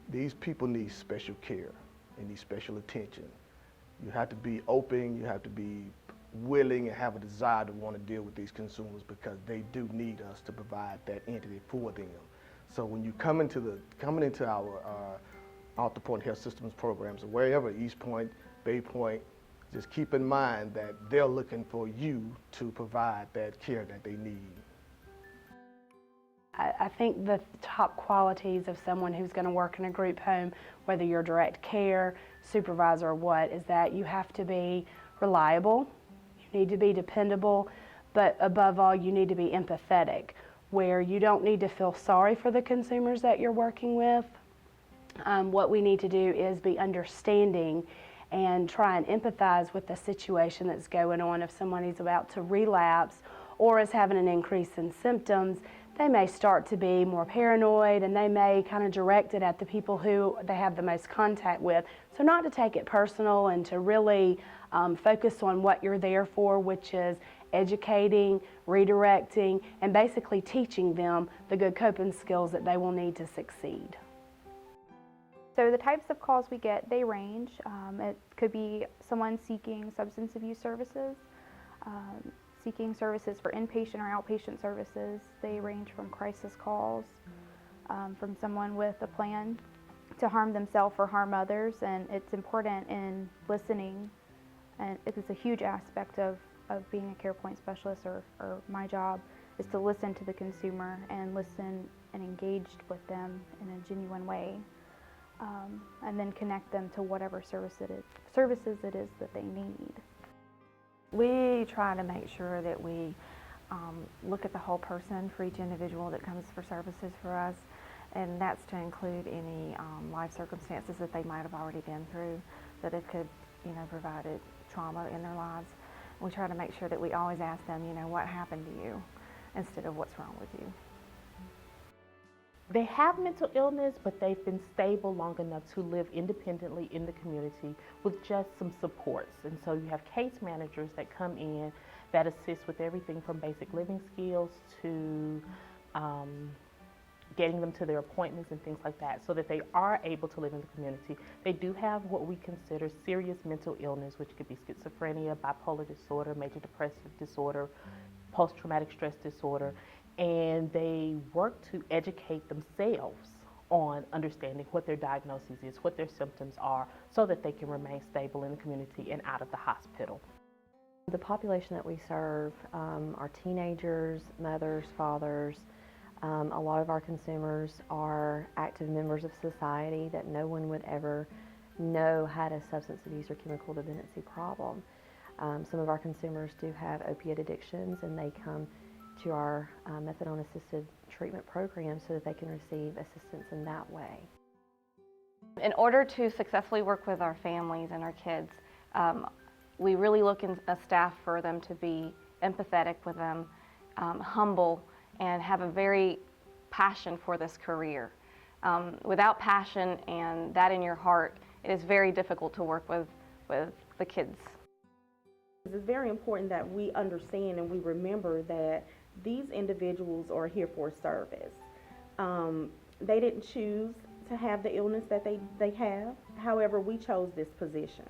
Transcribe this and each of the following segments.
these people need special care and need special attention. You have to be open, you have to be willing and have a desire to want to deal with these consumers because they do need us to provide that entity for them. So when you coming into our AltaPointe Health Systems programs, or wherever, EastPointe, BayPointe, just keep in mind that they're looking for you to provide that care that they need. I think the top qualities of someone who's going to work in a group home, whether you're direct care, supervisor, or what, is that you have to be reliable, you need to be dependable, but above all, you need to be empathetic, where you don't need to feel sorry for the consumers that you're working with. What we need to do is be understanding and try and empathize with the situation that's going on. If someone is about to relapse or is having an increase in symptoms, they may start to be more paranoid and they may kind of direct it at the people who they have the most contact with. So not to take it personal and to really focus on what you're there for, which is educating, redirecting, and basically teaching them the good coping skills that they will need to succeed. So the types of calls we get, they range. It could be someone seeking substance abuse services, seeking services for inpatient or outpatient services. They range from crisis calls, from someone with a plan to harm themselves or harm others, and it's important in listening, and it's a huge aspect of being a CarePointe specialist, or my job is to listen to the consumer and listen and engage with them in a genuine way. And then connect them to whatever services it is that they need. We try to make sure that we look at the whole person for each individual that comes for services for us, and that's to include any life circumstances that they might have already been through, that it could, provided trauma in their lives. We try to make sure that we always ask them, what happened to you, instead of what's wrong with you. They have mental illness, but they've been stable long enough to live independently in the community with just some supports. And so you have case managers that come in that assist with everything from basic living skills to getting them to their appointments and things like that, so that they are able to live in the community. They do have what we consider serious mental illness, which could be schizophrenia, bipolar disorder, major depressive disorder, post-traumatic stress disorder. And they work to educate themselves on understanding what their diagnosis is, what their symptoms are, so that they can remain stable in the community and out of the hospital. The population that we serve are teenagers, mothers, fathers. A lot of our consumers are active members of society that no one would ever know had a substance abuse or chemical dependency problem. Some of our consumers do have opiate addictions, and they come to our methadone-assisted treatment program so that they can receive assistance in that way. In order to successfully work with our families and our kids, we really look in a staff for them to be empathetic with them, humble, and have a very passion for this career. Without passion and that in your heart, it is very difficult to work with the kids. It's very important that we understand and we remember that these individuals are here for service. They didn't choose to have the illness that they have. However, we chose this position.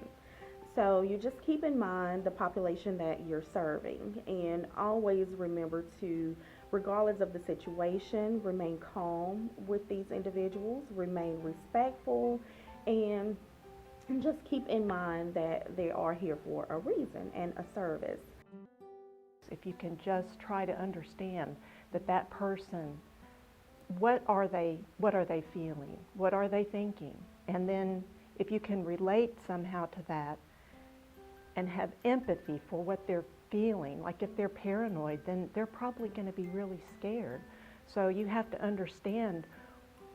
So you just keep in mind the population that you're serving, and always remember to, regardless of the situation, remain calm with these individuals, remain respectful, and just keep in mind that they are here for a reason and a service. If you can just try to understand that person, what are they feeling? What are they thinking? And then if you can relate somehow to that and have empathy for what they're feeling, like if they're paranoid, then they're probably going to be really scared. So you have to understand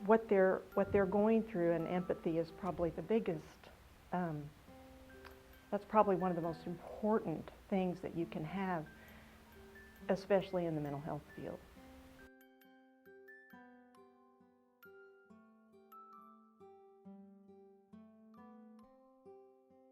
what they're going through, and empathy is probably the biggest, that's probably one of the most important things that you can have, especially in the mental health field.